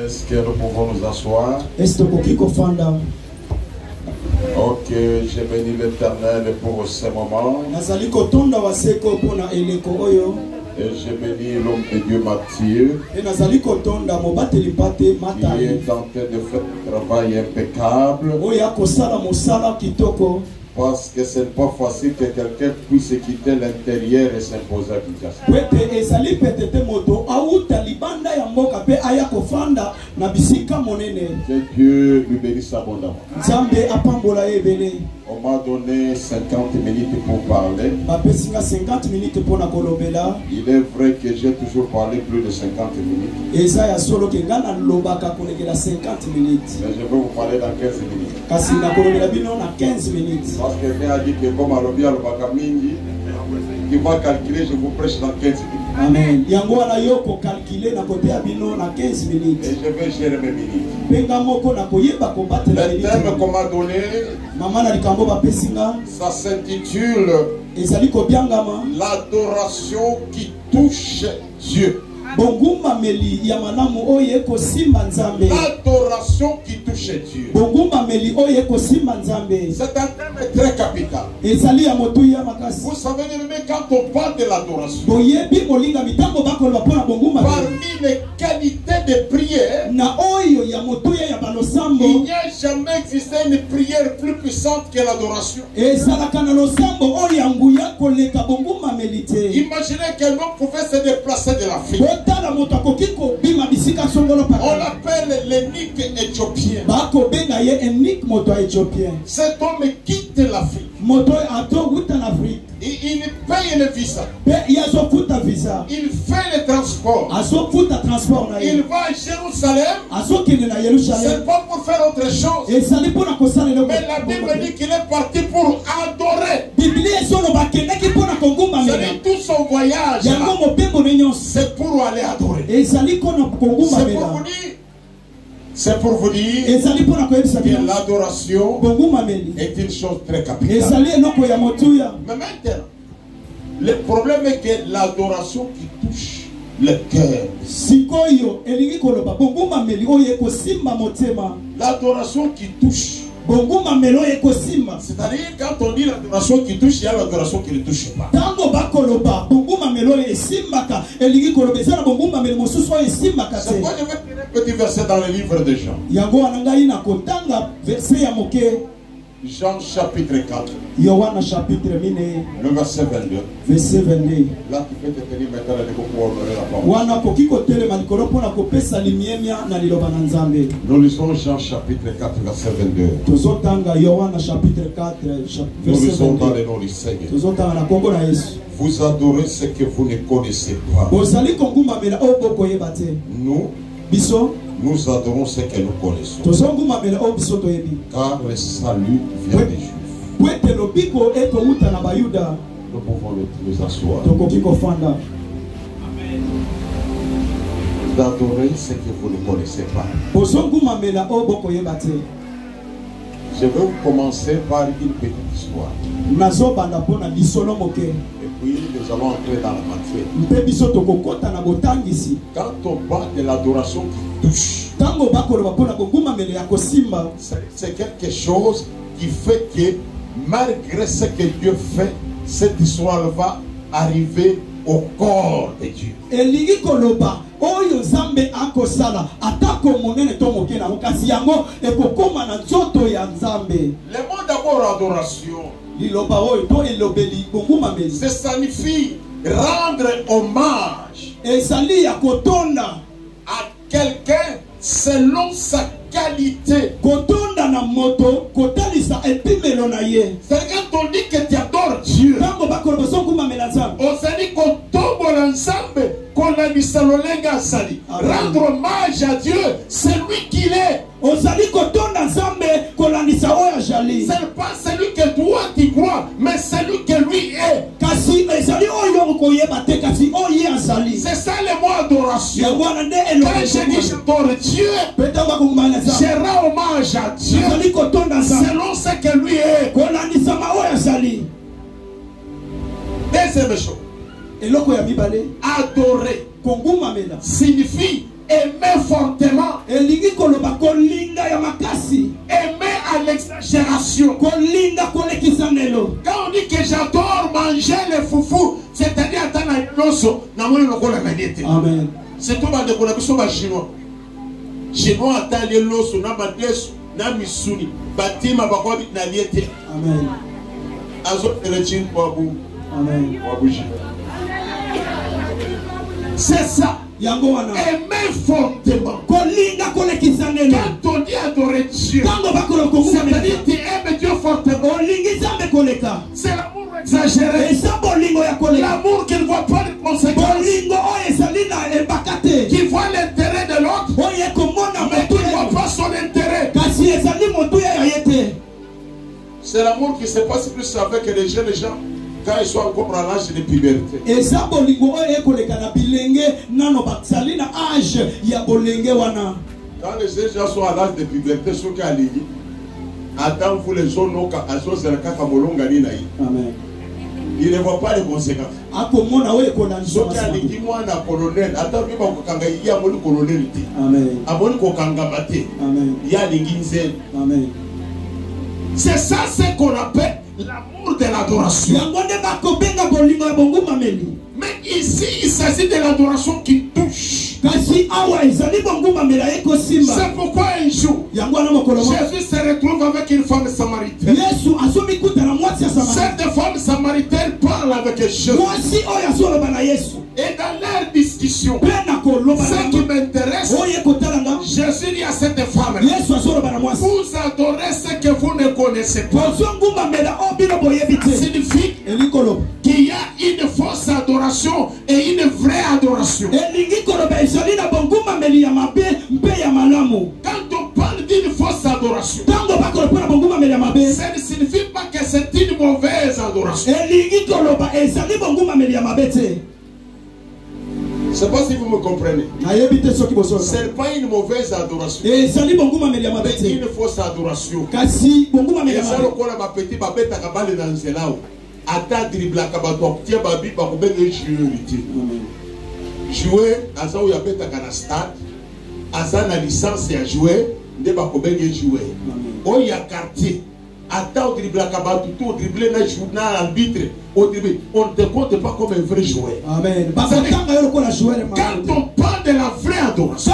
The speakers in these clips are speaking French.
Est-ce que nous pouvons nous asseoir? Ok, j'ai béni l'Éternel pour ce moment. Et j'ai béni l'homme de Dieu Matthieu, qui est en train de faire un travail impeccable. Parce que ce n'est pas facile que quelqu'un puisse quitter l'intérieur et s'imposer à Kinshasa. Que Dieu lui bénisse abondamment. On m'a donné 50 minutes pour parler. Il est vrai que j'ai toujours parlé plus de 50 minutes. Mais je vais vous parler dans 15 minutes. Parce que quelqu'un a dit que comme Alobia Lobakamindi, qui va calculer, je vous prêche dans 15 minutes. Amen. Et je vais gérer mes minutes. Le thème qu'on m'a donné, ça s'intitule l'adoration qui touche Dieu. L'adoration qui touche Dieu. C'est un thème très capital. Vous savez, quand on parle de l'adoration, parmi les qualités de prière, il n'y a jamais existé une prière plus puissante que l'adoration. Imaginez qu'un homme pouvait se déplacer de l'Afrique. On l'appelle l'énigme éthiopien. Cet homme quitte l'Afrique. Il paye le visa. Il fait le transport. Il va à Jérusalem. C'est pas pour faire autre chose. Mais la Bible dit qu'il est parti pour adorer. C'est tout son voyage. C'est pour aller adorer. C'est pour vous dire que l'adoration est une chose très capitale. Mais maintenant, le problème est que l'adoration qui touche le cœur, l'adoration qui touche, c'est-à-dire quand on dit l'adoration qui touche, il y a l'adoration qui ne touche pas. C'est pourquoi je vais tirer un petit verset dans le livre de Jean. Jean chapitre 4. Le verset 22. Là tu peux te tenir maintenant pour honorer la parole. Nous lisons Jean chapitre 4 verset 22. Nous lisons dans le nom du Seigneur. Vous adorez ce que vous ne connaissez pas. Nous adorons ce que nous connaissons. Car le salut vient des Juifs. Nous pouvons nous asseoir. D'adorer ce que vous ne connaissez pas. Je vais vous commencer par une petite histoire. Et puis nous allons entrer dans la matière. Quand on parle de l'adoration qui touche, c'est quelque chose qui fait que malgré ce que Dieu fait, cette histoire va arriver au corps de Dieu. Le mot d'abord adoration, ça signifie rendre hommage à quelqu'un selon sa qualité. C'est quand on dit que tu adores Dieu, on s'est dit qu'on tombe ensemble, qu'on a mis Salolenga Sali. Rendre hommage à Dieu, c'est lui qu'il est. C'est pas celui que toi tu crois, mais celui que lui est. C'est ça le mot adoration. Quand je dis j'adore Dieu, je rends hommage à Dieu selon ce que lui est. Deuxième chose, adorer signifie aimer fortement. Aimer à l'exagération. Quand on dit que j'adore manger les foufous, c'est-à-dire attendre Amen. C'est tout le monde chinois. Chinois attendent les loso, na misuni, batima bakwabi na liete. Amen. Azo telechin wabu. Amen. Wabuji. C'est ça. Aimer fortement. Quand on dit adorer Dieu, c'est-à-dire tu aimes Dieu fortement. C'est l'amour exagéré. L'amour qui ne voit pas les conséquences. Qui voit l'intérêt de l'autre, mais qui ne voit pas son intérêt. C'est l'amour qui se passe plus avec les jeunes gens. Quand ils sont encore à l'âge de puberté. Quand les jeunes gens sont à l'âge de puberté, ceux qui ont lié, attends vous les zones où Amen. Ils ne voient pas les conséquences. Ceux qui ont dit moi un colonel, attends il y a un colonel. Amen. Amen. C'est ça ce qu'on appelle l'amour de l'adoration. Mais ici, il s'agit de l'adoration qui touche. C'est pourquoi un jour, Jésus se retrouve avec une femme samaritaine. Cette femme samaritaine parle avec Jésus. Et dans leur discussion, ce qui m'intéresse, Jésus dit à cette femme, vous adorez ce que vous ne connaissez pas. Ça signifie qu'il y a une fausse adoration et une vraie adoration. Quand on parle d'une fausse adoration, ça ne signifie pas que c'est une mauvaise adoration. Je ne sais pas si vous me comprenez. Ce n'est pas une mauvaise adoration. C'est une fausse adoration. Et ça, le corps m'a petit, ma bête a cabalé dans le zélao. Ata dribla kabato, tiens babi, bakobé les jouer, asa ou yabeta kana stade, asa na licence à jouer, ne bakobé les jouer. Oh ya quartier. Attends, au dribble à Kabatou, au dribble na journal arbitre, au dribble, on ne te compte pas comme un vrai joueur. Amen. Quand on parle de la vraie adoration,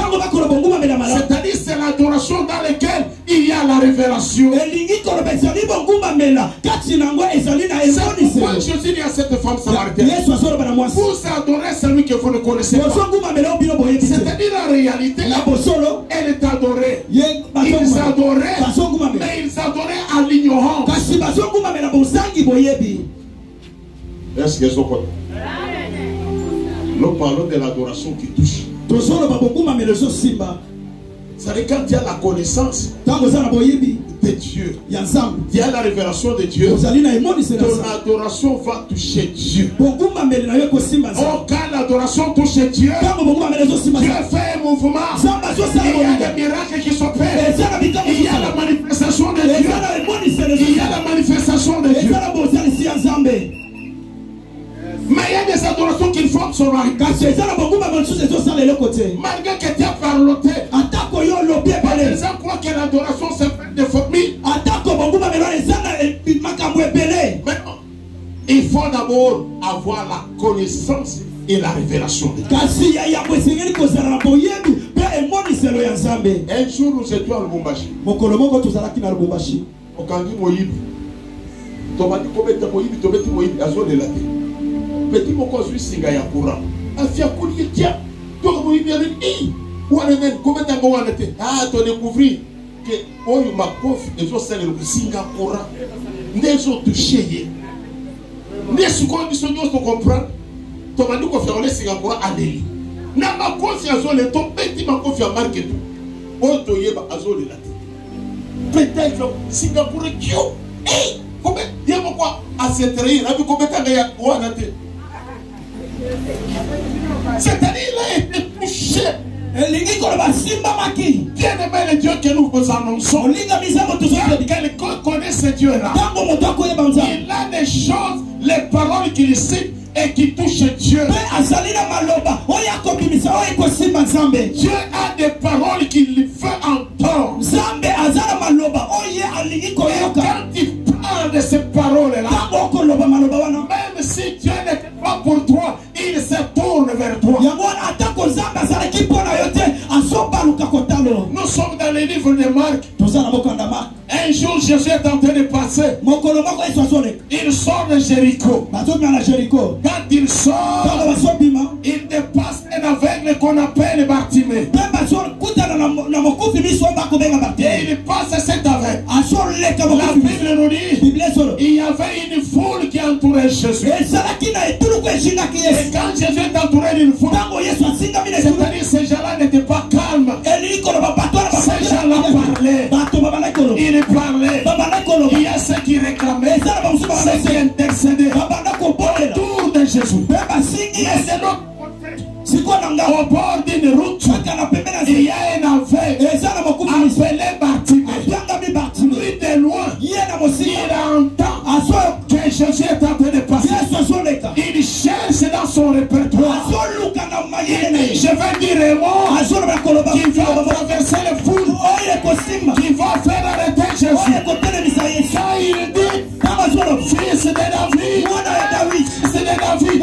c'est-à-dire c'est l'adoration dans laquelle il y a la révélation. C'est pourquoi Jésus dit à cette femme samaritaine, vous adorez celui que vous ne connaissez pas. C'est-à-dire la réalité, elle est adorée. Ils adoraient, mais ils adoraient à l'ignorance. Est-ce que c'est quoi? Nous parlons de l'adoration qui touche. C'est-à-dire quand il y a la connaissance de Dieu, il y a la révélation de Dieu, ton adoration va toucher Dieu. Oh, quand l'adoration touche Dieu, Dieu fait un mouvement, il y a des miracles qui s'opèrent, il y a la manifestation de Dieu, il y a la manifestation de Dieu. Mais il y a des adorations qui font son mari. Malgré que tu as parloté, les gens croient que l'adoration c'est des fourmis. Mais il faut d'abord avoir la connaissance et la révélation de Dieu. Un jour nous étions à Lubumbashi. Au Kandi Moïbi. Tomati Kobeta Moïbi, Tomati Moïbi, Azo de la terre. Petit moko zui singa ya courant afia kuli tia to ko bibi ni wana men ko beta ngo wana te to découvrir que oyo makofi ezo sala le singa courant ndezo toucher ye ndesu ko biso nyo to comprendre to bandi ko faire le singa courant adeli na makofi azo le to petit makofi a marqué tout o to yeba azo le la peut-être singa courant kio ko be yemo kwa asetrei na bi ko beta ya wana te. C'est-à-dire il a été touché. Bien aimé le Dieu que nous vous annonçons. Quelqu'un connaît ce Dieu-là. Il a des choses, les paroles qu'il cite, et qui touche Dieu. Dieu a des paroles qu'il veut entendre. Et quand il parle de ces paroles-là, même si Dieu n'était pas pour toi, il se tourne vers toi. Nous sommes dans le livre de Marc. Un jour, Jésus est en train de passer. Il sort de Jéricho. Quand il sort, il dépasse un aveugle qu'on appelle Bartimée. Et il passe cet aveugle. La Bible nous dit il y avait une foule qui entourait Jésus. Et quand Jésus est entouré d'une foule, c'est-à-dire ces gens-là n'étaient pas calmes. Ces gens-là parlaient. Il parlait. Il y a ceux qui réclamaient, ceux qui intercédaient autour de Jésus. Mais c'est l'autre côté. Au bord d'une route, il y a un aveugle appelé Bartimée. Lui de loin, il entend que Jésus est en train de passer. Il cherche dans son répertoire. Je vais dire un mot qui va traverser les foules, qui va faire arrêter Jésus. Quand il dit fils de David, fils de David,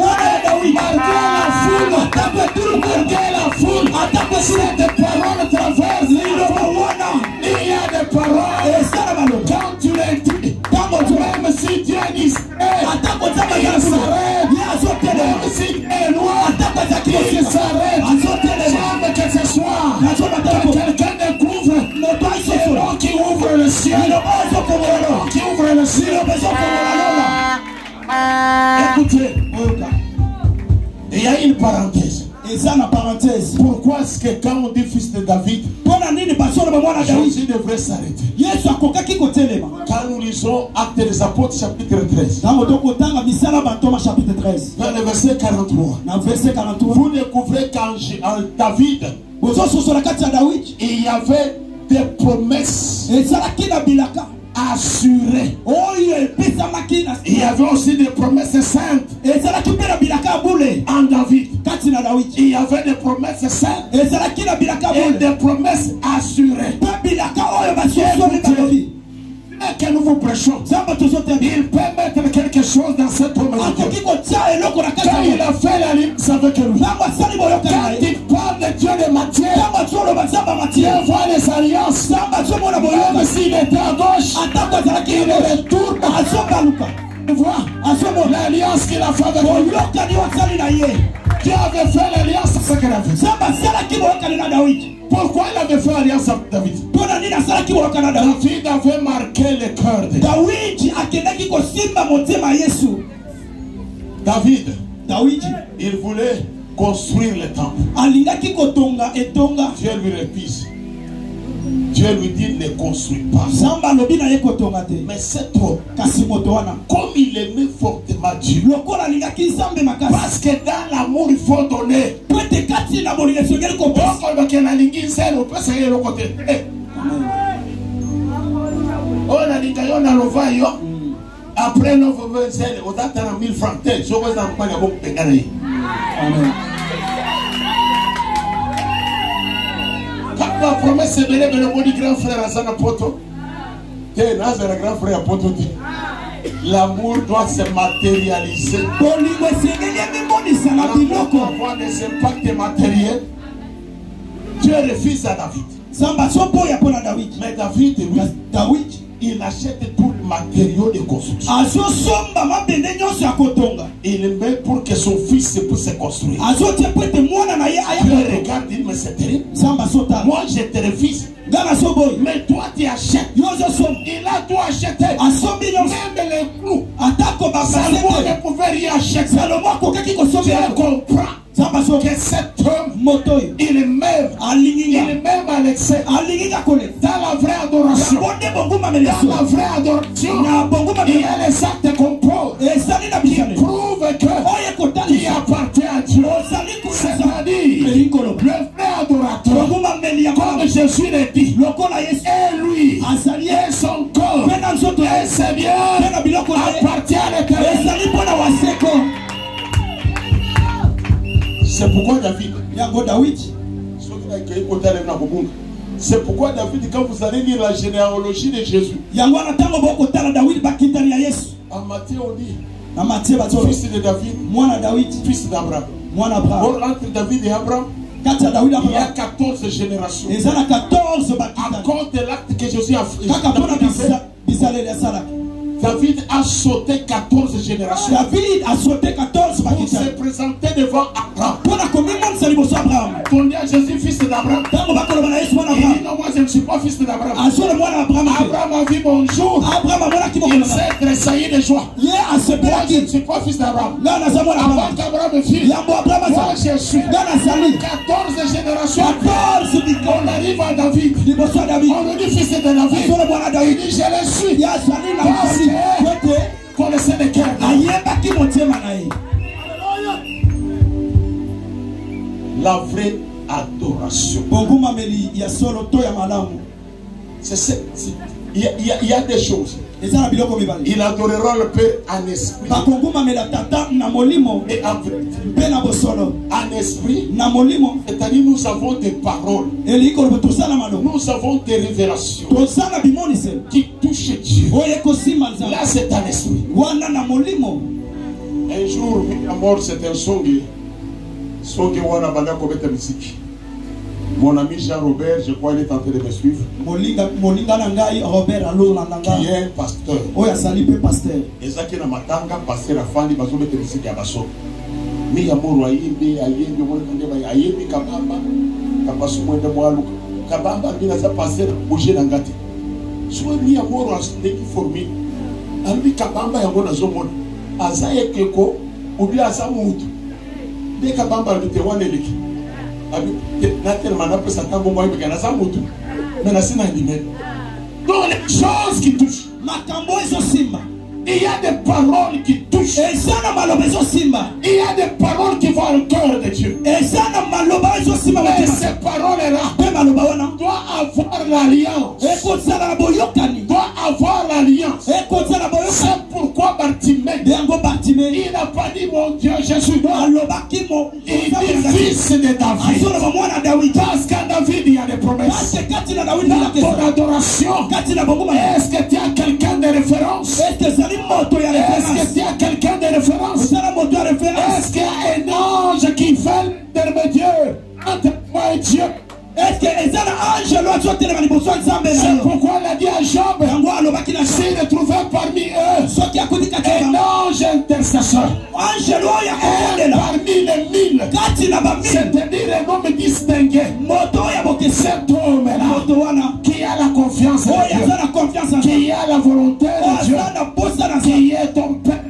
marquez la foule, cette parole traverse. Il y a des paroles, quand tu les dis, même si Dieu est discret, il s'arrête. Même si Dieu est loin, il s'arrête. Jamais que ce soit que quelqu'un découvre, c'est l'eau qui ouvre le ciel. Qui ouvre le ciel. Écoutez, il y a une parenthèse. Pourquoi est-ce que quand on dit fils de David, Jésus devrait s'arrêter? Quand nous lisons Actes des Apôtres chapitre 13, dans le verset 43, vous découvrez qu'en David, il y avait des promesses assurées. Il y avait aussi des promesses saintes en David. Il y avait des promesses saintes et des promesses assurées. Que nous vous prêchons, il peut mettre quelque chose dans cette promesse. Quand il a fait l'alliance avec lui, quand il parle de Dieu de matière, Dieu voit les alliances. Même s'il était à gauche, il retourne. Tu vois l'alliance qu'il a fait avec lui. Dieu avait fait l'alliance avec David. Pourquoi il avait fait alliance avec David? David avait marqué le cœur de David, il voulait construire le temple. Dieu lui refuse. Dieu lui dit ne construis pas. Mais cet homme, comme il aimait fortement Dieu, parce que dans l'amour il faut donner. Après 9 on a 1000 francs. La promesse est belle, le grand frère Azana Poto. Grand frère Poto. L'amour doit se matérialiser. Avoir des impacts matériels. Dieu refuse à David. Mais David, il achète tout le matériau de construction. Il met pour que son fils puisse se construire. Dieu regarde, il dit, mais c'est terrible. Moi, je te refuse. Mais toi, tu achètes. Il a tout acheté. Même les clous. Salomon ne pouvait rien acheter. Dieu comprend que cet homme, il est même à l'excès. Dans la vraie adoration, il y a les actes qu'on pose qui prouvent qu'il appartient à Dieu. C'est-à-dire le vrai adorateur, comme Jésus l'a dit, et lui, et son corps, et ses biens appartient à l'Éternel. C'est pourquoi David. Yango David. C'est pourquoi David, quand vous allez lire la généalogie de Jésus, en Matthieu on dit fils de David, fils d'Abraham. Or, entre David et Abraham, il y a 14 générations. À cause de l'acte que Jésus a fait, David a sauté 14 générations. David a sauté 14 pour se présenter devant Abraham. Pour dire Jésus fils d'Abraham. Il dit non, moi je ne suis pas fils d'Abraham. Abraham a vu mon jour. Il s'est tressailli de joie. Moi je ne suis pas fils d'Abraham. Avant qu'Abraham me file, moi je suis 14 générations. On arrive à David. On nous dit fils de David. Il dit je le suis. Connaissez les cœurs. La vraie adoration. Il y a des choses. Il adorera le Père en esprit et en vérité. En esprit, c'est-à-dire nous avons des paroles, nous avons des révélations qui touchent Dieu. Là c'est un esprit. Un jour, à mort, c'est un songe wana banda kobeta musique. Mon ami Jean-Robert, je crois qu'il est en train de me suivre. Qui est un pasteur. Ezaki na matanga pasteur afandi bazobeta musique ya baso. Mi ya moro ayimbi mwana kande ba ayimbi kabamba. Kabaso mwende mwalu. Kabamba bina sa pasteur bouger na ngati. So mi ya moro asiki formi. Albi kabamba ya ngona zomona. Azaye keko ubi asamutu. Dès que Bamba lui était wane liki, donc les choses qui touchent, il y a des paroles qui touchent, il y a des paroles qui vont au cœur de Dieu. Et ces paroles-là doivent avoir l'alliance. Doit avoir l'alliance. C'est pourquoi Bartimée, il n'a pas dit mon Dieu Jésus. Il dit fils de David. Parce qu'à David il y a des promesses. Dans ton adoration, est-ce que tu as quelqu'un de référence? Est-ce que tu as quelqu'un de référence? Est-ce qu'il y a un ange qui fait l'intermédiaire entre moi et Dieu? Est-ce que c'est pourquoi il a dit à Job, s'il est trouvé parmi eux un ange intercesseur, parmi les 1000, c'est-à-dire un homme distingué, cet homme-là qui a la confiance en Dieu, qui a la volonté de Dieu, qui est ton Père.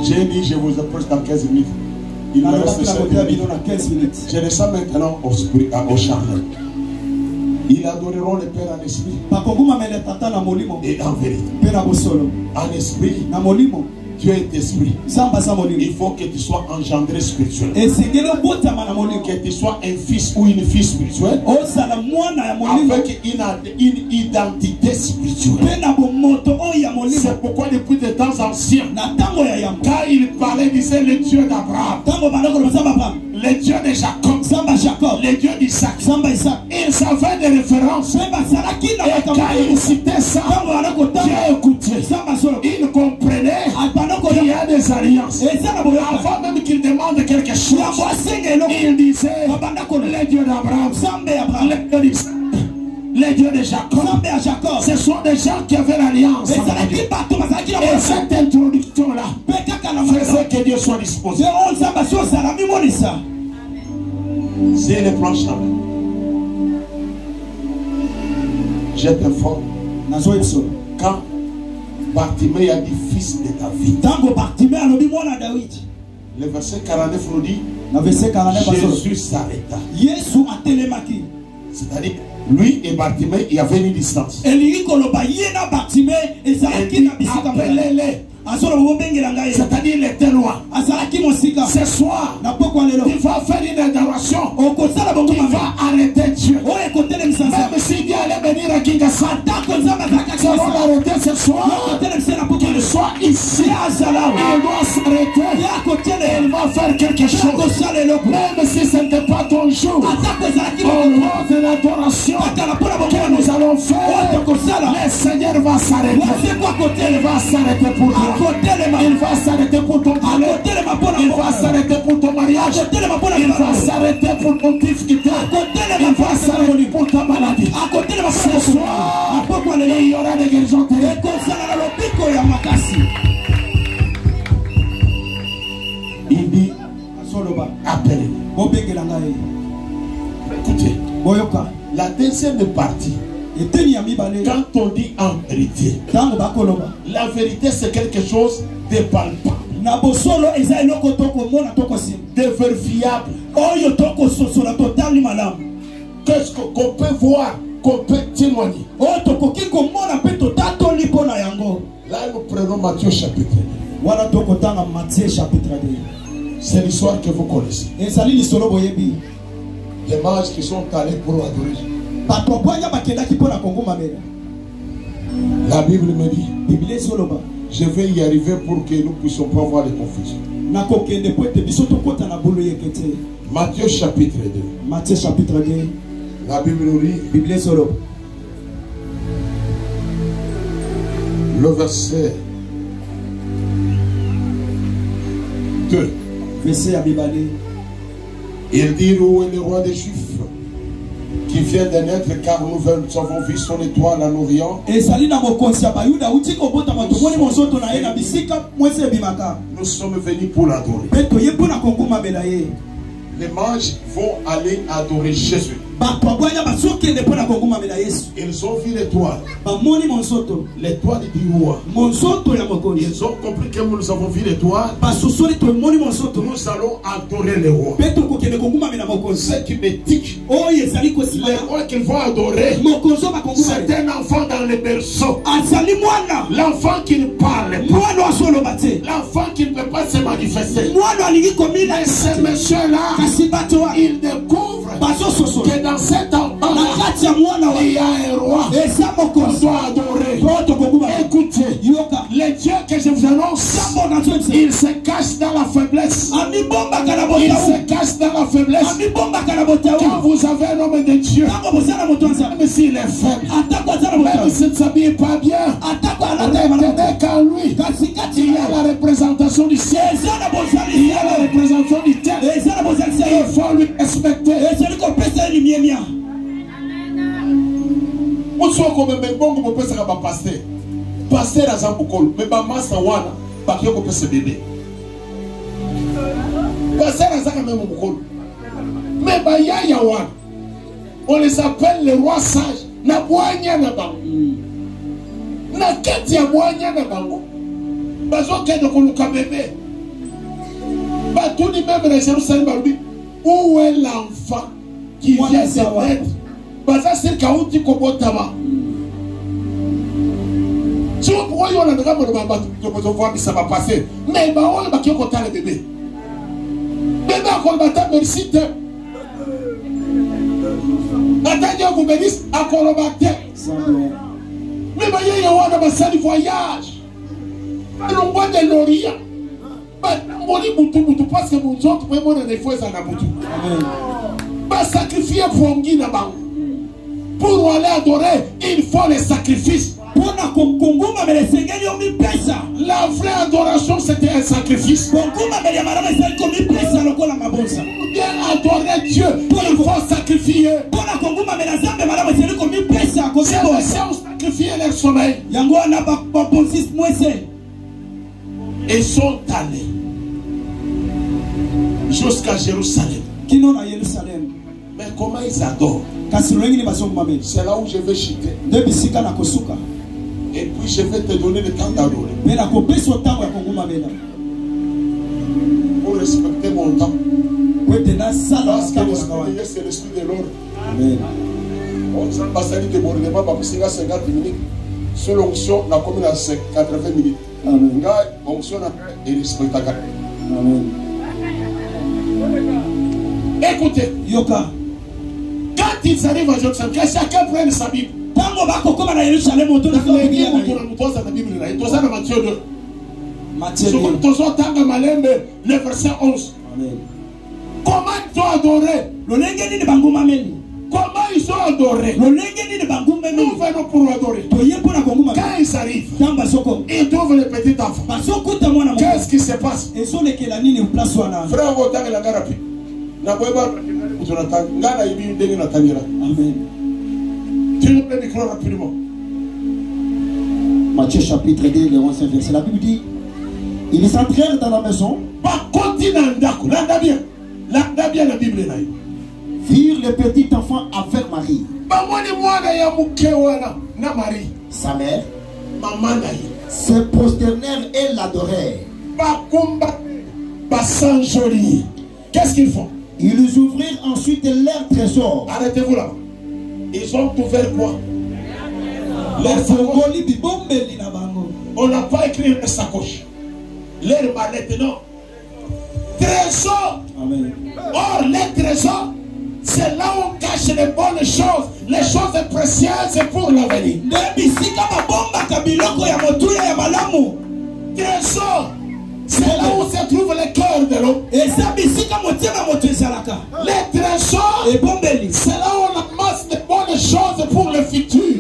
J'ai dit, je vous approche dans 15 minutes. Il me reste 7 minutes. Je descends maintenant au charnel. Ils adoreront le Père en esprit et en vérité. En esprit, Dieu est esprit. Il faut que tu sois engendré spirituellement. Que tu sois un fils ou une fille spirituelle. Avec une identité spirituelle. C'est pourquoi depuis des temps anciens, quand il parlait, il disait le Dieu d'Abraham, le Dieu de Jacob, le Dieu d'Isaac. Il savait des références. Et quand il citait ça, Dieu écoutait. Il comprenait qu'il y a des alliances. Avant même qu'il demande quelque chose, il disait le Dieu d'Abraham, le Dieu d'Isaac, le Dieu de Jacob. Ce sont des gens qui avaient l'alliance. Et cette introduction-là faisait que Dieu soit disposé. C'est le plan charnel. Je t'informe. Quand Bartimée a dit fils de David, le verset 49 nous dit Jésus s'arrêta. C'est-à-dire, lui et Bartimée, il y avait une distance. Appelez-les. C'est-à-dire il était loin. Ce soir, tu vas faire une adoration qui va arrêter Dieu. Même s'il dit aller venir à Kinshasa, ça va l'arrêter ce soir. Qu'il soit ici, il doit s'arrêter. Il va faire quelque chose. Même si ce n'était pas ton jour, au nom de l'adoration que nous allons faire, le Seigneur va s'arrêter. Il va s'arrêter pour toi. Il va s'arrêter pour ton palais. Il va s'arrêter pour ton mariage. Il va s'arrêter pour ton difficulté. Il va s'arrêter pour ta maladie. Ce soir, il y aura des guérisons. Il dit, appelez-le. Écoutez, la deuxième partie, quand on dit en vérité, la vérité c'est quelque chose de palpable, de vérifiable, qu'est-ce qu'on peut voir, qu'on peut témoigner. Là nous prenons Matthieu chapitre 2. C'est l'histoire que vous connaissez. Les mages qui sont allés pour adorer. La Bible me dit, je vais y arriver pour que nous ne puissions pas avoir de confusion. Matthieu chapitre 2. Matthieu chapitre 2. La Bible nous dit, le verset 2. Il dit, où est le roi des Juifs qui vient de naître, car nous avons vu son étoile en Orient. Nous sommes venus pour l'adorer. Les mages vont aller adorer Jésus. Ils ont vu l'étoile. L'étoile du roi. Ils ont compris que nous avons vu l'étoile. Nous allons adorer le roi. Ce qui me dit, le roi qu'ils vont adorer, c'est un enfant dans le berceau. L'enfant qui ne parle pas. L'enfant qui ne peut pas se manifester. Mais ce monsieur-là, il découvre que dans cet enfant, il y a un roi qu'on doit adorer. Écoutez, le Dieu que je vous annonce, il se cache dans la faiblesse. Il se cache dans la faiblesse. Quand vous avez un homme de Dieu, même s'il est faible, même s'il ne s'habille pas bien, retenez qu'en lui, il y a la représentation du ciel, il y a la représentation du terre. Il faut lui respecter. Pasteur à Zambukol, mais pas massa wana, pas qu'il y a ce bébé. Pasteur à Zambukol, mais pas yaya wana. On les appelle les rois sages. Na boanya na bango. Na keti ya boanya na bango. Bazo kende koluka bébé. Batouni même les Jérusalem balubi. Où est l'enfant qui vient de naître? Baza c'est kaouti kobotama. Tu vois pourquoi on a des gens qui va passer. Mais on va qui compter le bébé. Bébé a combattu merci. Attendez vous bénisse à combattre. Mais il y a un salle voyage. On voit de l'Orient. Parce que nous autres pouvons des fois ça n'a pas sacrifier pour pour aller adorer, il faut les sacrifices. La vraie adoration c'était un sacrifice. Pour bien adorer Dieu, il faut sacrifier. C'est sacrifier leur sommeil. Ils sont allés jusqu'à Jérusalem. Mais comment ils adorent? C'est là où je vais chuter. Et puis je vais te donner le temps d'adorer. Pour respecter mon temps. Parce que l'esprit c'est l'esprit de l'ordre. On s'en passe à l'idée de débordement, parce que 50 minutes. Sur l'onction, la commune a 80 minutes. Amen. Écoutez, Yoka. Quand ils arrivent à Jérusalem, que chacun prenne sa Bible. Matthieu 2. Le verset 11. Amen. Comment ils ont adoré? Comment ils ont adoré? Nous venons pour adorer. Quand ils arrivent, ils trouvent les petits enfants. Qu'est-ce qui se passe? Frère, vous avez la garapie. Matthieu chapitre 2, le 11e verset. La Bible dit, ils entrèrent dans la maison, virent le petit enfant avec Marie, sa mère, se prosternèrent et l'adorèrent. Qu'est-ce qu'ils font? Ils ouvrirent ensuite leur trésor. Arrêtez-vous là. Ils ont ouvert quoi? Leur sacoche. On n'a pas écrit une sacoche. Leur mallette, non. Trésor. Amen. Or, les trésors, c'est là où on cache les bonnes choses, les choses précieuses pour l'avenir. Trésor, c'est là où se trouve le cœur de l'homme. Les trésors, c'est là où on amasse les bonnes choses pour le futur.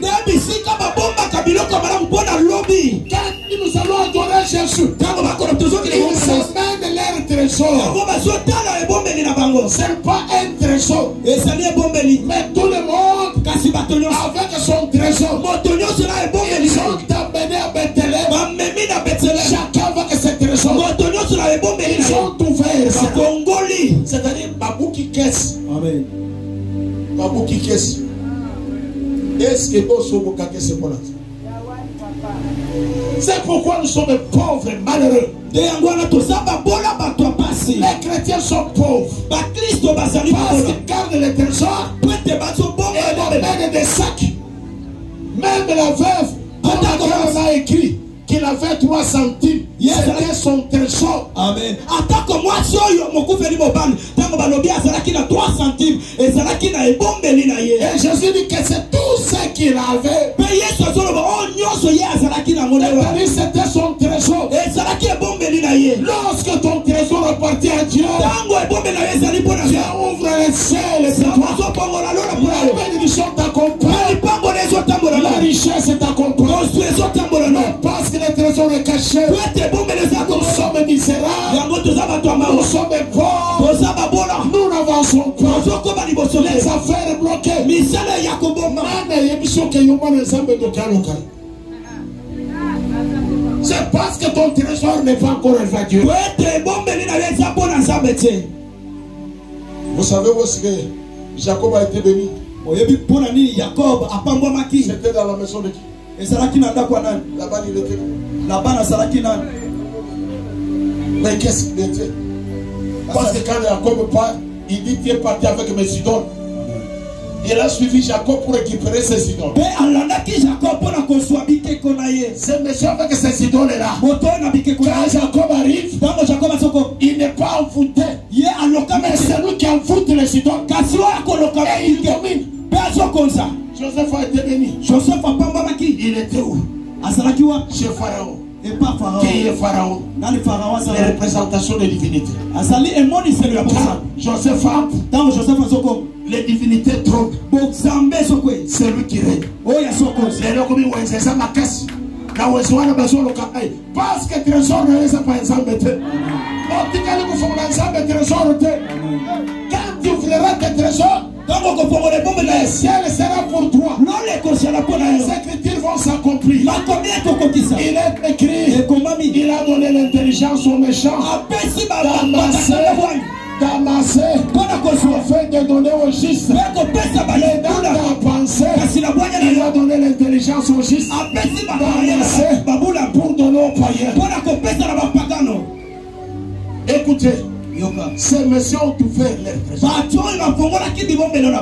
Quand nous allons adorer Jésus, ils amènent leur trésor. Ce n'est pas un trésor, mais tout le monde avec son trésor. Ils sont amenés à Bethléem. Chacun avec ses trésors. Ils ont ouvert ça. C'est-à-dire Babou qui caisse. Amen. Babou qui caisse. Est-ce que nous sommes cassés pour ça? C'est pourquoi nous sommes pauvres et malheureux. Les chrétiens sont pauvres parce qu'ils gardent les trésors et ils mènent des sacs. Même la veuve, on a écrit qu'il avait 3 centimes. C'était son trésor. Amen. Et Jésus dit que c'est tout ce qu'il avait. C'était son trésor. Lorsque ton trésor appartient à Dieu, Dieu ouvre les ciels. La bénédiction t'accompagne. La richesse t'accompagne. Parce que le trésor est caché. Nous sommes misérables. Nous sommes pauvres. Nous n'avançons pas. Les affaires bloquées. C'est parce que ton trésor n'est pas encore évacué. Vous savez où est-ce que Jacob a été béni? C'était dans la maison de qui? Là-bas il était. Mais qu'est-ce qu'il était? Parce que quand Jacob part, il dit tu es parti avec mes idoles. Il a suivi Jacob pour récupérer ses idoles. C'est monsieur avec ses idoles-là. Quand Jacob arrive, il n'est pas envoûté. Mais c'est lui qui envoûte les idoles. Et il domine. Joseph a été béni. Il était où? Chez Pharaon. Qui est Pharaon? Les représentations des divinités. Joseph entre, les divinités trompent. C'est lui qui règne. Parce que trésor n'est pas ensemble. Quand tu ouvriras tes trésors, le ciel sera pour toi. Les écritures vont s'accomplir. Il est écrit, il a donné l'intelligence aux méchants d'amasser afin de donner aux justes les dents à penser. Il a donné l'intelligence aux justes d'amasser pour donner aux païens. Écoutez, ces messieurs ont ouvert leur trésor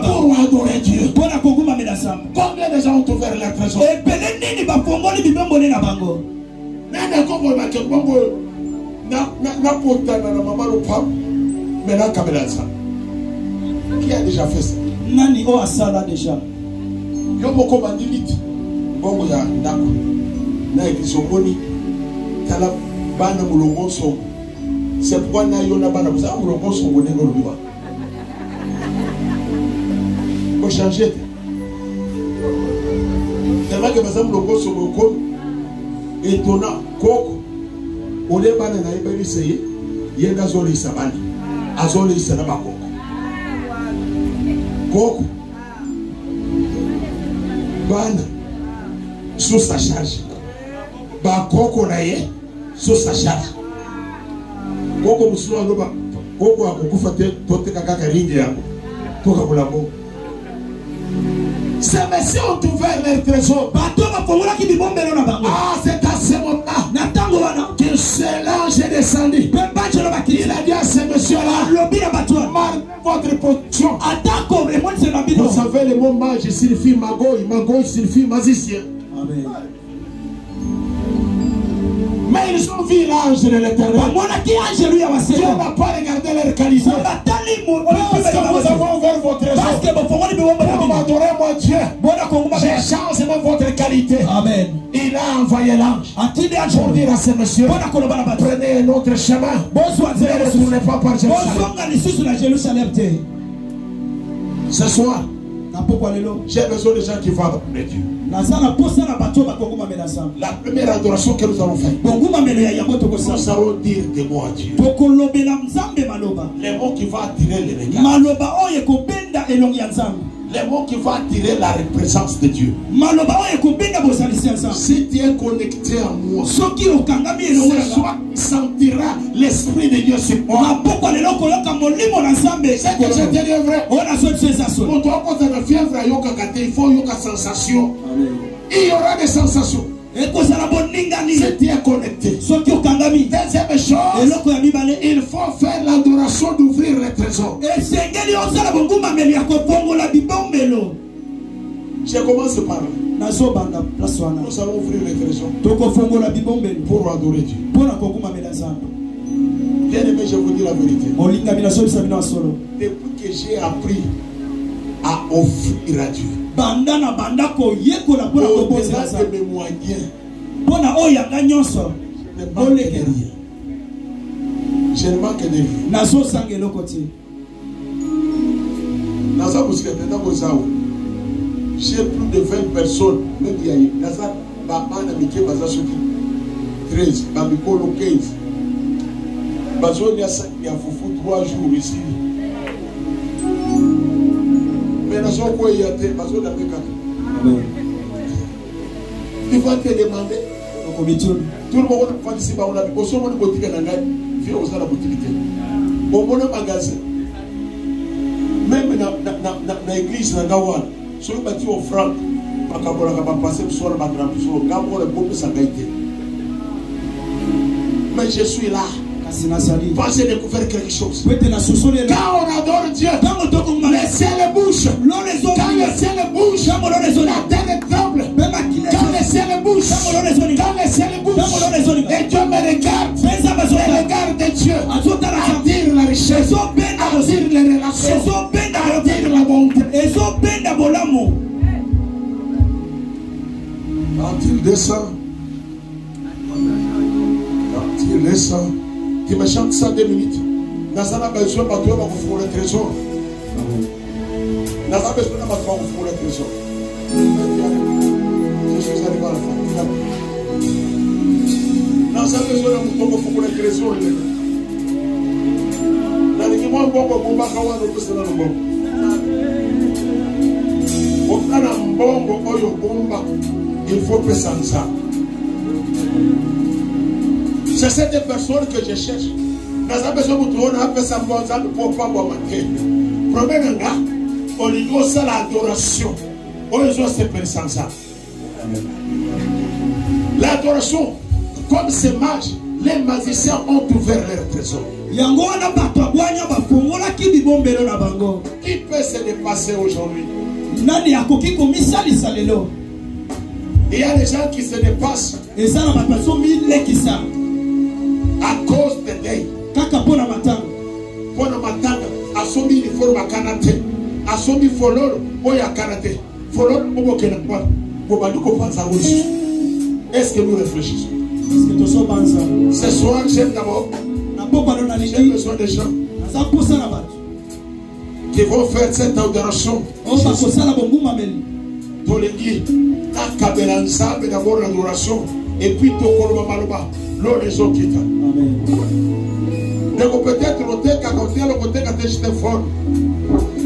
pour adorer Dieu. Combien de gens ont ouvert leur trésor? Nana comme ma que bon na potana na maman le pape maintenant Kamela ça. Qui a déjà fait ça? Nani o asala déjà. Yo moko bandiliti. Bongo ya ndako. Na ekisomoni tala bana mulongo so. C'est pourquoi na yo na bana ça mulongo so bonengo lobiwa. Ko changer. Tellement que bazam mulongo so boko étonnant koko. Ole bana na ibeli seye yenda zoli sabani. Azoli sana bako. Koko bana sous sa charge ba koko na ye sous sa charge koko musula loba koko akukufa te tote kaka ringe yako toka kulabo. Ces messieurs ont ouvert leur trésor. Ah, c'est à ce moment-là que l'ange est descendu. Il a dit à ces messieurs-là, marquez votre position. Vous savez, le mot mage signifie magoï, magoï signifie magicien. Amen. Mais ils ont vu l'ange de l'Éternel. Dieu n'a pas regardé leur qualité. Parce que vous avez ouvert votre trésor pour m'adorer mon Dieu. J'ai changé votre qualité. Amen. Il a envoyé l'ange pour dire à ces messieurs, prenez un autre chemin. Ne retournez pas par Jérusalem. Ce soir, j'ai besoin de gens qui vont adorer Dieu. La première adoration que nous allons faire, nous allons dire des mots à Dieu. Les mots qui vont attirer les regards. Les mots qui vont attirer la présence de Dieu. Si tu es connecté à moi, ce soir tu sentiras l'esprit de Dieu sur moi. C'est que je te dis vrai. Pour toi, quand tu as la fièvre, il faut une sensation. Il y aura des sensations. Si tu es connecté. Deuxième chose, il faut faire l'adoration d'ouvrir les trésors. Je commence par là. Nous allons ouvrir les trésors pour adorer Dieu. Bien aimé, je vous dis la vérité. Depuis que j'ai appris à offrir à Dieu, au-delà de mes moyens, je ne manque de rien. J'ai plus de 20 personnes, même il y a eu 13, 15. Il y a 3 jours ici. Mais il va te demander. Tout le monde va ici, on a une boutique à la boutique. Au bon magasin. Même dans l'église, dans Gawan, sur le bâtiment au franc, on va passer le soir, on va mais je suis là. Parce que j'ai découvert quelque chose. Quand on adore Dieu, le ciel bouge. Quand le ciel bouge, la terre tremble. Quand le ciel bouge, et Dieu me regarde. Le regard de Dieu attire la richesse, attire les relations, attire la bonté. Quand il descend, qui me chante ça 2 minutes. Nazana besoin de toi pour le trésor. Nazana besoin de toi pour le trésor. Je suis arrivé à la fin. Nazana besoin de toi pour le trésor. Nalikimwa mbongo bomba kawa no kusana no mbongo. Okana mbongo oyo bomba, il faut que ça ça. C'est cette personne que je cherche. Nous avons besoin de tout le monde ça pour pas boire manquer. Problème là, on y doit ça l'adoration. On y doit se faire sans ça. L'adoration, comme ces mages, les magiciens ont ouvert leur trésor. Qui peut se dépasser aujourd'hui? Il y a des gens qui se dépassent à cause de deuil. Pour le matin, assomi il faut ma canate. Assomi folor, oya canate. Folor, obo kenakwa. Bobaduko panza aussi. Est-ce que nous réfléchissons? Ce soir, j'aime d'abord. J'ai besoin des gens qui vont faire cette adoration. Pour les dire, d'abord l'adoration, et puis Tokolo Maloba, l'eau les eaux quitte. Donc peut-être le côté quand j'étais fort,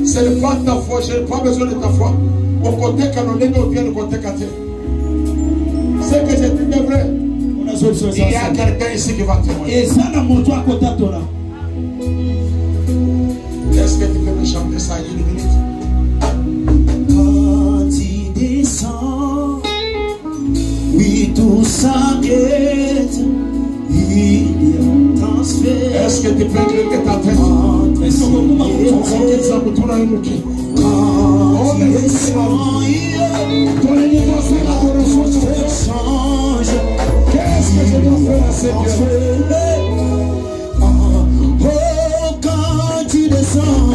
c'est le pas de ta foi, je n'ai pas besoin de ta foi. Au côté quand on est le côté quand c'est que c'est vrai. Il y a quelqu'un ici qui va témoigner. Est-ce que tu peux me chanter ça une minute? Quand il descend, oui tout s'arrête, il y a un transfert. Est-ce que tu peux éclater ta tête? Est-ce que tu peux quand il descend, ton niveau c'est l'adoration change. Qu'est-ce que je dois faire à ces dieux? Oh, quand il descend,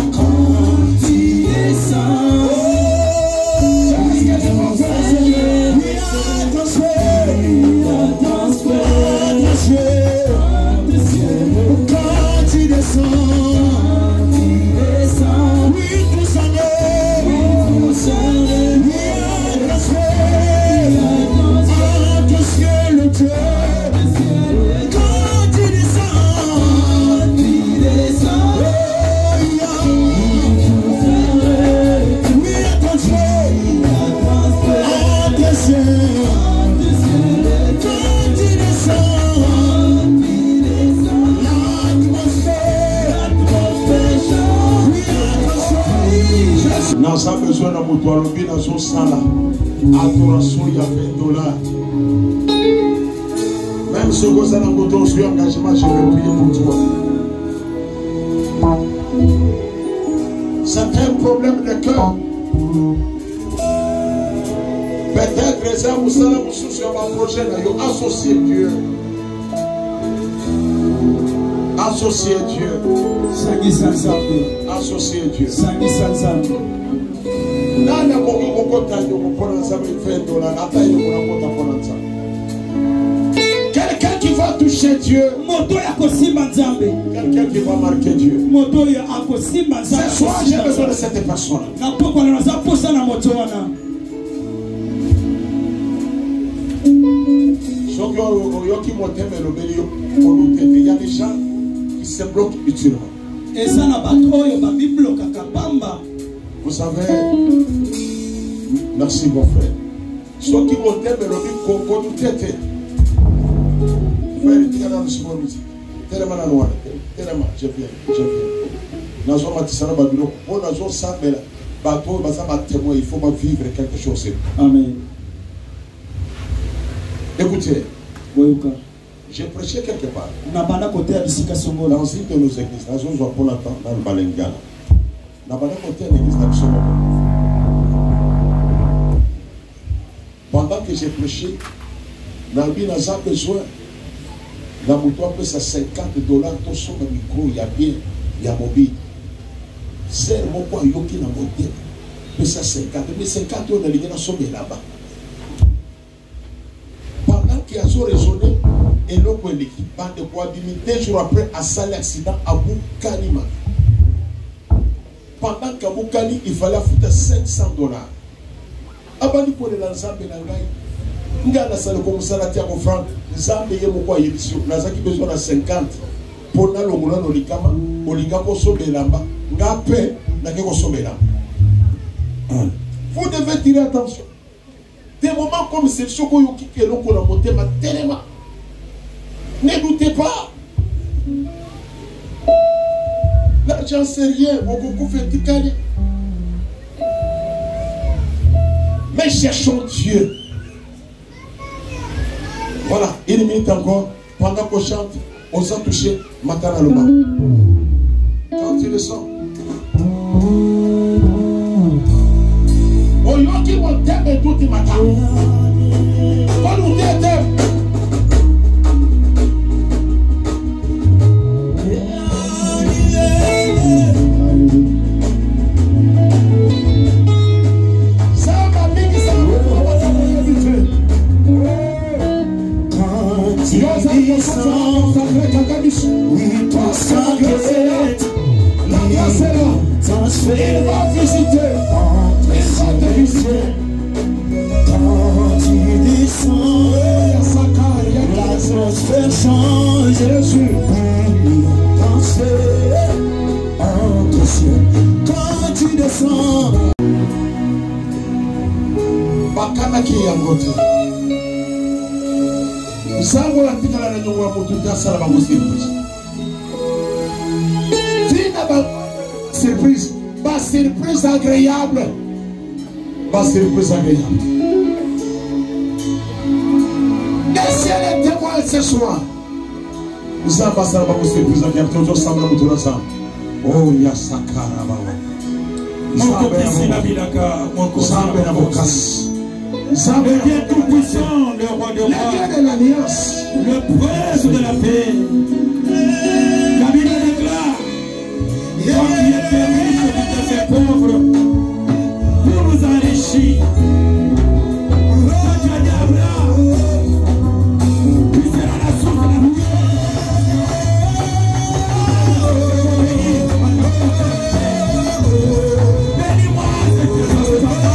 Nous avons besoin de moto alobi na zo sala adoration ya $20. Même si vous avez un moto sur engagement, je vais prier pour toi. C'est un problème de cœur. Peut-être que ça vous allez vous soucier de ma projet, associer Dieu. Associer Dieu. Associer Dieu. Quelqu'un qui va toucher Dieu. Quelqu'un qui va marquer Dieu. Ce soir, j'ai besoin de cette personne. Il y a des gens qui se bloquent utilement. Vous savez, merci mon frère. Ceux qui m'ont aimé le vivre qu'on nous tête. Frère, il y a dans le second musique. Tellement la noire, tellement, je viens. Nazo Matisana Babylon, on a zo Sambela, bateau, bazama témoin, il faut vivre quelque chose. Amen. Écoutez, j'ai prêché quelque part. Dans une de nos églises, dans une zone pour l'instant, dans le Balengana. Dans l'église d'Absalom. Pendant que j'ai prêché, dans le bien, j'ai besoin. Dans mon toit, c'est $50. Tout son micro, il y a bien, il y a mobile. C'est mon point, il y a qui dans mon tête. Mais c'est 50. Mais 50, on a les gens sont là-bas. Pendant qu'il y a raisonné, et l'autre l'équipement de probabilité, 2 jours après, à salle accident à Boukanima. Pendant qu'à Boukani, il fallait foutre $500. Abani pour les Nzambe Nangai. Nga na salle comme ça, la terre au franc. Nzambe yé moko yébisio. Nazaki besoin de 50. Pour na longula no likama. Olinga ko sobe lamba. Nga pe na ke ko sobe lamba. Vous devez tirer attention. Des moments comme ce choko yoki ke loko la motema tellement. Ne doutez pas. L'argent c'est rien. Beaucoup fait ticali. Mais cherchons Dieu. Voilà, 1 minute encore. Pendant qu'on chante, on s'en touche Matana Loma. Quand tu le sens. Oyoki mon thème et tout matin. Surprise agréable. Pas surprise agréable. Le ciel est témoin ce soir. Nous allons passer à la surprise agréable. Toujours ensemble, nous tous ensemble. Oh, Yasakara Baba. Le Dieu tout-puissant, le roi de rois, le Dieu de l'alliance, le prince de la paix. La Bible déclare, quand tu étais riche, tu étais pauvre, pour nous enrichir. Quand tu as dit à Abraham, tu seras la source de la vie. Bénis-moi, c'est que je suis papa.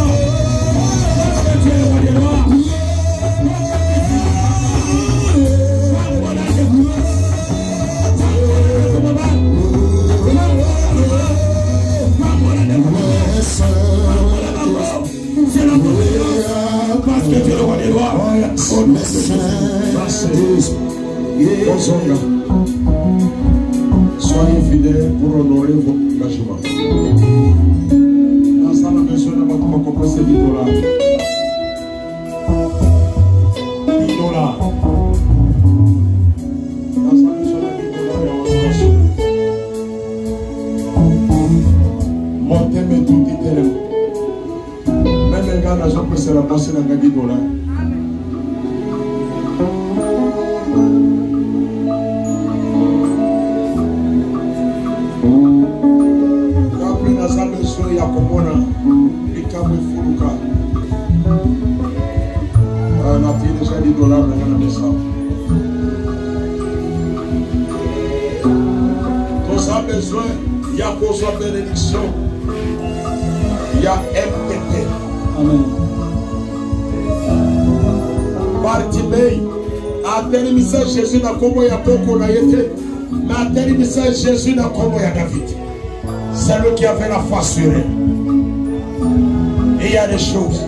Tu es le roi des rois. Parce que tu es le roi des rois. Soyez fidèles pour honorer vos engagements. Dans la maison, on va commencer 10 $. 10 $. Dans la maison, montez mes tout tellement. Même les gars, l'argent peut se ramasser dans les 10 $. Après, dans sa maison, il y a comme on a les câbles fouruka. On a fait déjà 10 $, mais on a mis ça. Dans sa maison, il y a pour sa bénédiction. Il y a MTP. Amen. Bartimée a terminé Jésus dans comment il y a beaucoup été, mais a terminé Jésus dans comment il y a David. C'est lui qui avait la foi sur elle. Et il y a des choses.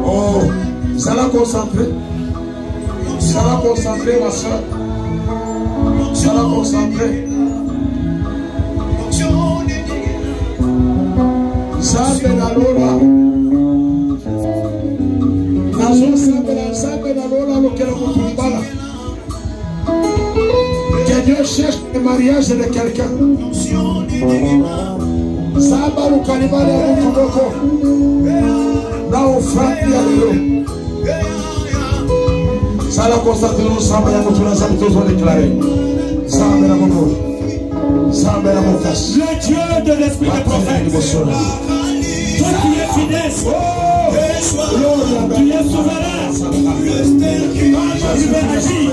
Oh, ça l'a concentré. Ça l'a concentré, ma soeur. Ça l'a concentré. Sabe na lola. Sabe na lola lo que la que Dieu cherche le mariage de quelqu'un. Saba lo kalibale ya mtuboko. Na ofrandi ya leo. Sala constater no samba ya mtuna samba tous déclarer. Samba na moko. Samba na moko. Le Dieu de l'esprit de prophète. Toi qui es fidèle, tu es souverain, tu veux agir.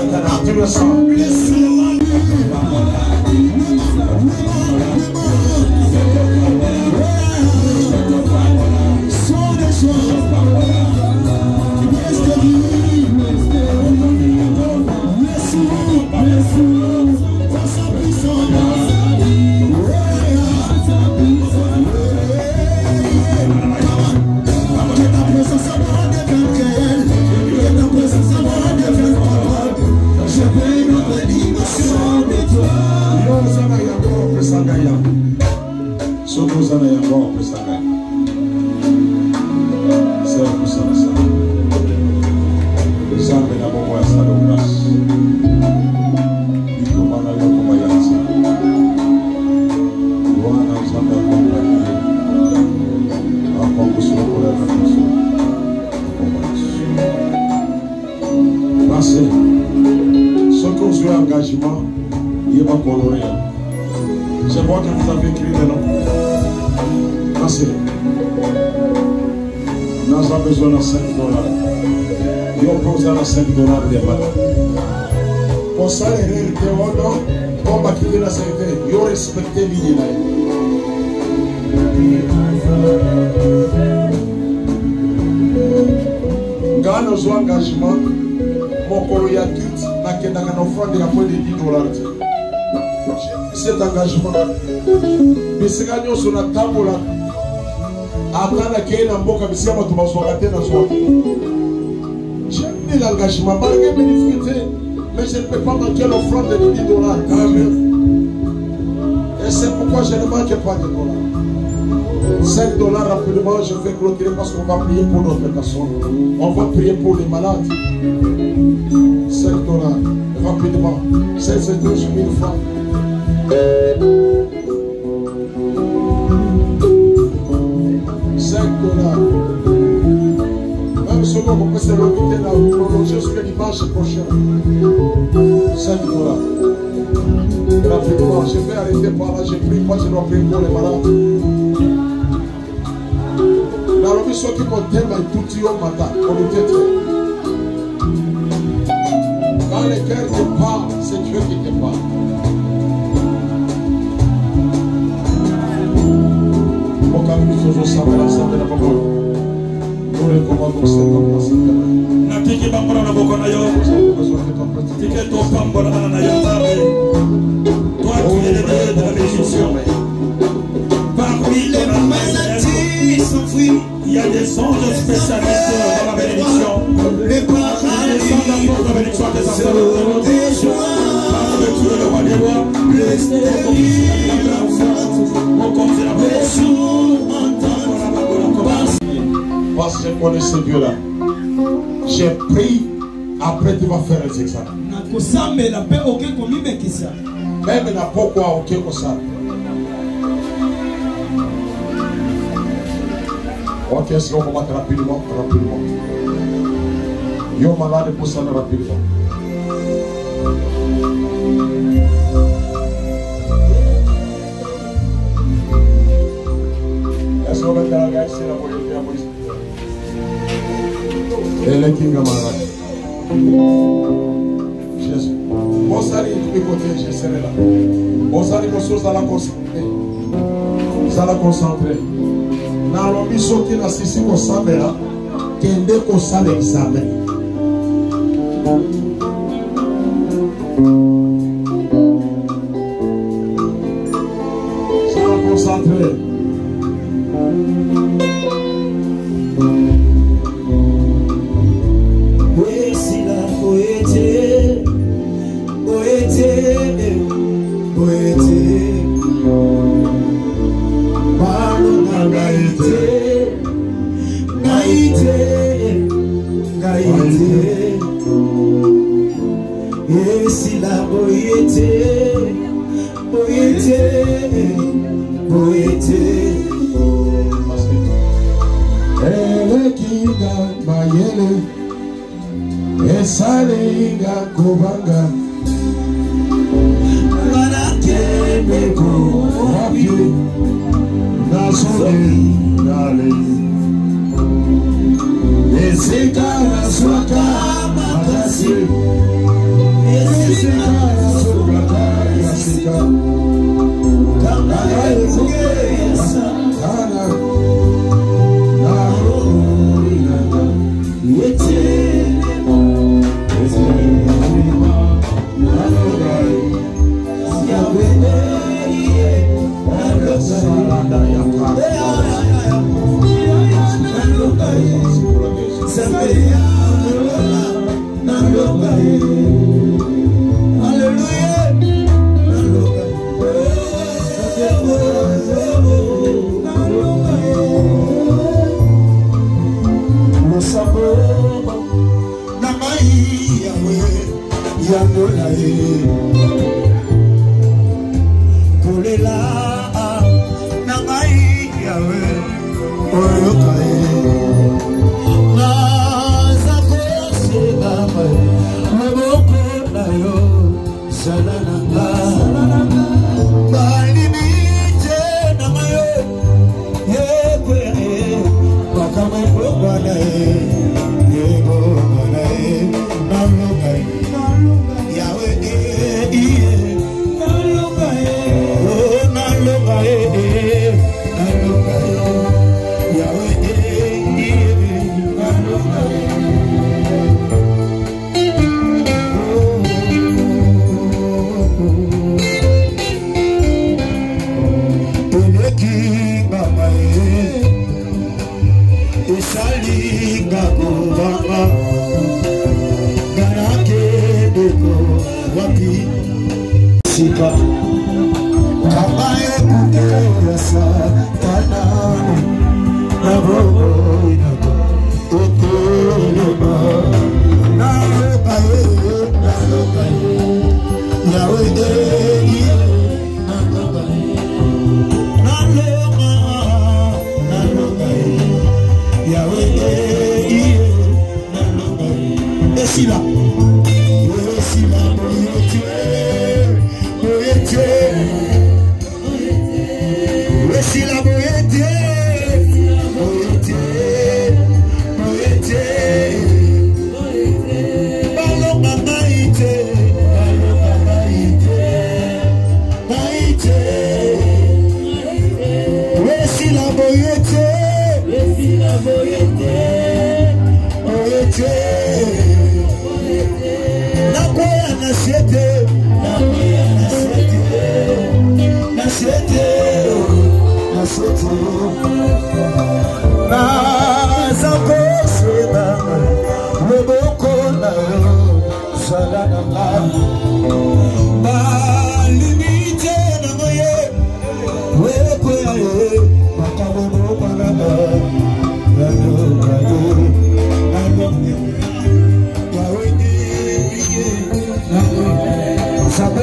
Merci. Ce qu'on suit engagement, il va colorer. Je vois que vous avez écrit le nom. Merci. Nous avons besoin de $5. Ils ont posé $5 de valeur. Pour ça, les règles de l'ordre, on va quitter la sécurité. Ils ont respecté l'idée. Quand nous avons engagement, mon collègue a dit qu'il y a une offrande de $10. Cet engagement, mais c'est quand nous sommes à table, après qu'il y ait un bon commissaire, nous sommes à la j'aime l'engagement, malgré mes difficultés, mais je ne peux pas manquer l'offrande de $10. Et c'est pourquoi je ne manque pas de $. $5 rapidement, je vais clôturer parce qu'on va prier pour notre personne. On va prier pour les malades. $5 rapidement. C'est 12 000 francs. $5. Même si on peut se l'inviter là, prolonger jusqu'à dimanche prochain. $5. Rapidement, je vais arrêter par là, je prie, moi je dois prier pour les malades. La remise qui m'ont tout au matin, pour le tête. Quand le cœur te parle, c'est Dieu qui te parle. Au cas où nous faisons ça, la parole. Nous les commandons cette place. Natiki bambara na boko na yo. Tike to pambara na yo tabe. Toi tu es le Dieu de la bénédiction. Parmi les maladies s'enfuient. Il y a des songes spécialistes dans la bénédiction. Les paradis sont la bénédiction à tes enfants. Parce que tu es le roi des rois. Parce que je connais ce Dieu-là. J'ai pris, après tu vas faire les examens. Même n'a pas quoi, ok, comme ça. Ok, est-ce qu'on va battre rapidement? Yo malade pour ça rapidement. Est-ce qu'on va faire la gueule? C'est la police. Elle est qui est malade. Jésus. Bon, ça arrive du côté, je serai là. Bon, ça arrive aux choses à la concentrer. Ça la concentrer. Dans le mission qui n'a cessé qu'on s'en là, qu'il y a qu'on s'en l'examen. Ça va concentrer. Sabe